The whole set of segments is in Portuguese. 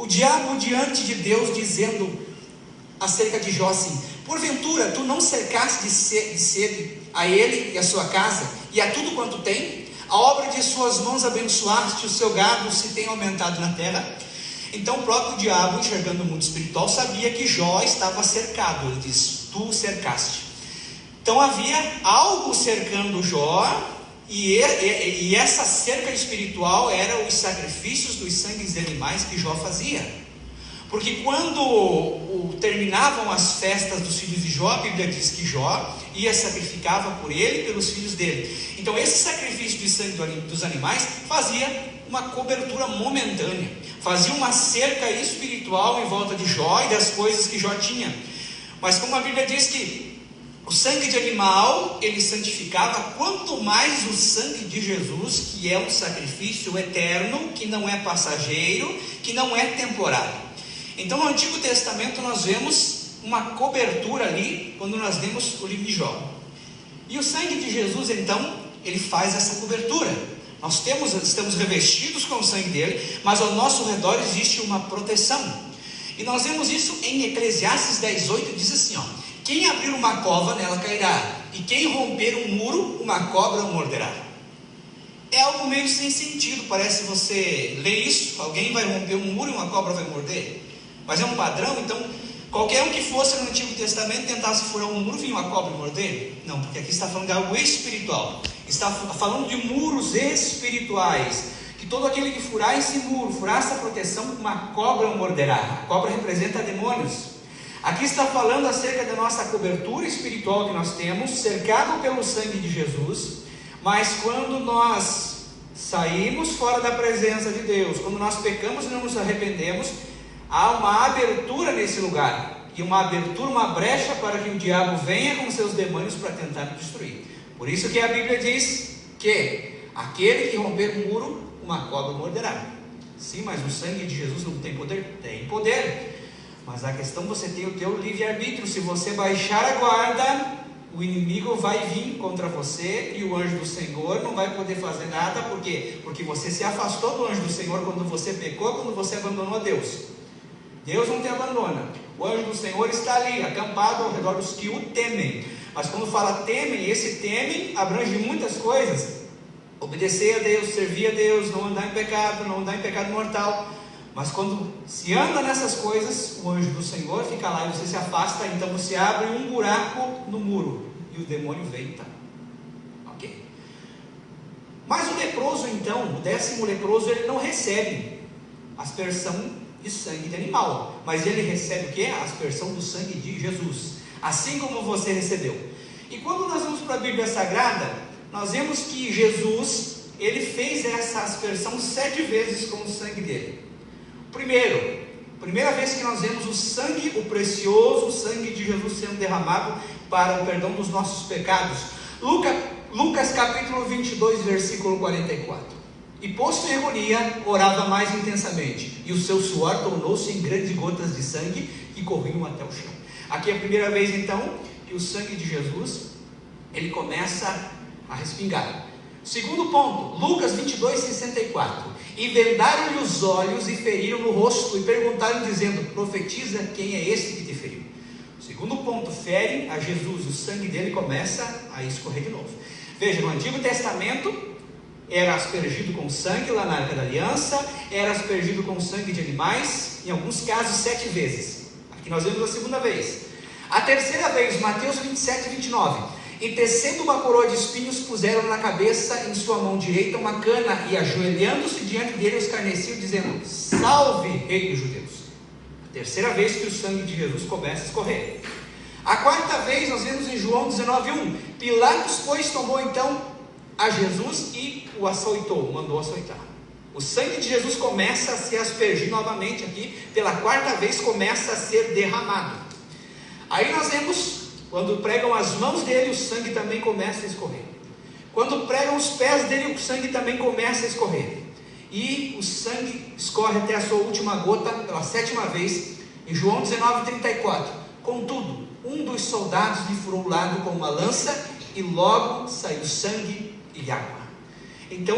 O diabo diante de Deus dizendo acerca de Jó assim: porventura tu não cercaste de sede a ele e a sua casa e a tudo quanto tem? A obra de suas mãos abençoaste, o seu gado se tem aumentado na terra. Então o próprio diabo, enxergando o mundo espiritual, sabia que Jó estava cercado. Ele diz: tu cercaste. Então havia algo cercando Jó, e essa cerca espiritual era os sacrifícios dos sangues de animais que Jó fazia. Porque quando terminavam as festas dos filhos de Jó, a Bíblia diz que Jó sacrificava por ele e pelos filhos dele. Então esse sacrifício de sangue dos animais fazia uma cobertura momentânea, fazia uma cerca espiritual em volta de Jó e das coisas que Jó tinha. Mas como a Bíblia diz que o sangue de animal ele santificava, quanto mais o sangue de Jesus, que é um sacrifício eterno, que não é passageiro, que não é temporário. Então no Antigo Testamento nós vemos uma cobertura ali, quando nós lemos o livro de Jó. E o sangue de Jesus então, ele faz essa cobertura. Nós estamos revestidos com o sangue dele, mas ao nosso redor existe uma proteção. E nós vemos isso em Eclesiastes 10:8, diz assim, ó: quem abrir uma cova, nela cairá, e quem romper um muro, uma cobra o morderá. É algo meio sem sentido, parece você ler isso, alguém vai romper um muro e uma cobra vai morder. Mas é um padrão, então qualquer um que fosse no Antigo Testamento tentasse furar um muro, vinha uma cobra e morder? Não, porque aqui está falando de algo espiritual, está falando de muros espirituais, que todo aquele que furar esse muro, furar essa proteção, uma cobra o morderá. A cobra representa demônios. Aqui está falando acerca da nossa cobertura espiritual que nós temos, cercado pelo sangue de Jesus. Mas quando nós saímos fora da presença de Deus, quando nós pecamos e não nos arrependemos, há uma abertura nesse lugar, e uma abertura, uma brecha para que o diabo venha com seus demônios para tentar nos destruir. Por isso que a Bíblia diz que aquele que romper o muro, uma cobra morderá. Sim, mas o sangue de Jesus não tem poder? Tem poder. Mas a questão, você tem o teu livre-arbítrio. Se você baixar a guarda, o inimigo vai vir contra você, e o anjo do Senhor não vai poder fazer nada. Por quê? Porque você se afastou do anjo do Senhor quando você pecou, quando você abandonou a Deus. Deus não te abandona. O anjo do Senhor está ali, acampado ao redor dos que o temem. Mas quando fala temem, esse temem abrange muitas coisas: obedecer a Deus, servir a Deus, não andar em pecado mortal. Mas quando se anda nessas coisas, o anjo do Senhor fica lá e você se afasta. Então você abre um buraco no muro e o demônio vem, tá? Ok? Mas o leproso então, o 10º leproso, ele não recebe aspersão de sangue de animal, mas ele recebe o que? A aspersão do sangue de Jesus, assim como você recebeu. E quando nós vamos para a Bíblia Sagrada, nós vemos que Jesus, ele fez essa aspersão 7 vezes com o sangue dele. Primeira vez que nós vemos o sangue, o precioso sangue de Jesus sendo derramado para o perdão dos nossos pecados. Lucas capítulo 22, versículo 44. E posto em agonia, orava mais intensamente, e o seu suor tornou-se em grandes gotas de sangue que corriam até o chão. Aqui é a primeira vez então que o sangue de Jesus, ele começa a respingar. Segundo ponto, Lucas 22, 64. E vendaram-lhe os olhos e feriram no rosto, e perguntaram dizendo: profetiza, quem é esse que te feriu? Segundo ponto, ferem a Jesus, o sangue dele começa a escorrer de novo. Veja, no Antigo Testamento era aspergido com sangue lá na Arca da Aliança, era aspergido com sangue de animais, em alguns casos 7 vezes. Aqui nós vemos a segunda vez. A terceira vez, Mateus 27, 29. E tecendo uma coroa de espinhos, puseram na cabeça, em sua mão direita uma cana, e ajoelhando-se diante dele, os escarneciam, dizendo: salve, rei dos judeus. A terceira vez que o sangue de Jesus começa a escorrer. A quarta vez nós vemos em João 19:1. Pilatos, pois, tomou então a Jesus e o açoitou, mandou açoitar. O sangue de Jesus começa a se aspergir novamente aqui, pela quarta vez começa a ser derramado. Aí nós vemos, quando pregam as mãos dele, o sangue também começa a escorrer. Quando pregam os pés dele, o sangue também começa a escorrer. E o sangue escorre até a sua última gota, pela 7ª vez, em João 19:34. Contudo, um dos soldados lhe furou o lado com uma lança, e logo saiu sangue e água. Então,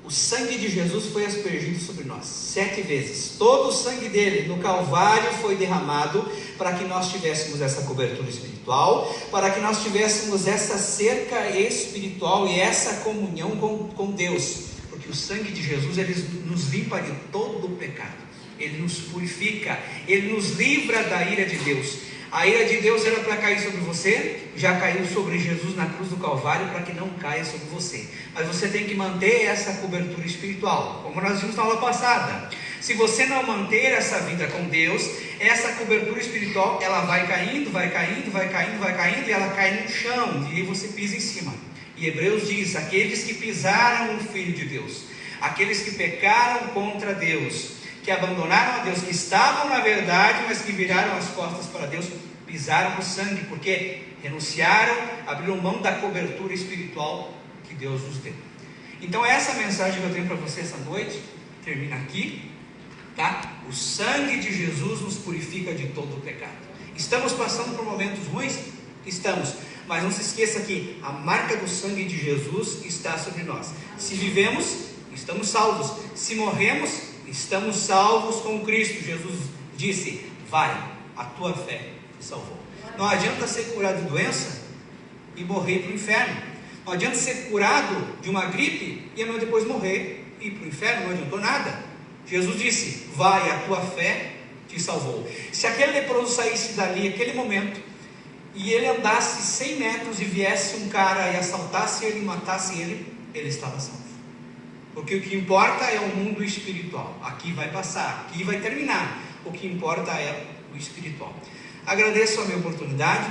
o O sangue de Jesus foi aspergido sobre nós 7 vezes. Todo o sangue dele no Calvário foi derramado para que nós tivéssemos essa cobertura espiritual, para que nós tivéssemos essa cerca espiritual e essa comunhão com Deus. Porque o sangue de Jesus, ele nos limpa de todo o pecado, ele nos purifica, ele nos livra da ira de Deus. A ira de Deus era para cair sobre você, já caiu sobre Jesus na cruz do Calvário, para que não caia sobre você. Mas você tem que manter essa cobertura espiritual, como nós vimos na aula passada. Se você não manter essa vida com Deus, essa cobertura espiritual, ela vai caindo, e ela cai no chão, e você pisa em cima. E Hebreus diz: aqueles que pisaram o Filho de Deus, aqueles que pecaram contra Deus, que abandonaram a Deus, que estavam na verdade, mas que viraram as costas para Deus, pisaram no sangue, porque renunciaram, abriram mão da cobertura espiritual que Deus nos deu. Então essa mensagem que eu tenho para você essa noite, termina aqui, tá? O sangue de Jesus nos purifica de todo o pecado. Estamos passando por momentos ruins? Estamos, mas não se esqueça que a marca do sangue de Jesus está sobre nós. Se vivemos, estamos salvos. Se morremos, estamos salvos com Cristo. Jesus disse: vai, a tua fé te salvou. Não adianta ser curado de doença e morrer para o inferno. Não adianta ser curado de uma gripe e amanhã depois morrer e ir para o inferno. Não adiantou nada. Jesus disse: vai, a tua fé te salvou. Se aquele leproso saísse dali, aquele momento, e ele andasse 100 metros e viesse um cara e assaltasse ele e matasse ele, ele estava salvo. Porque o que importa é o mundo espiritual. Aqui vai passar, aqui vai terminar. O que importa é o espiritual. Agradeço a minha oportunidade.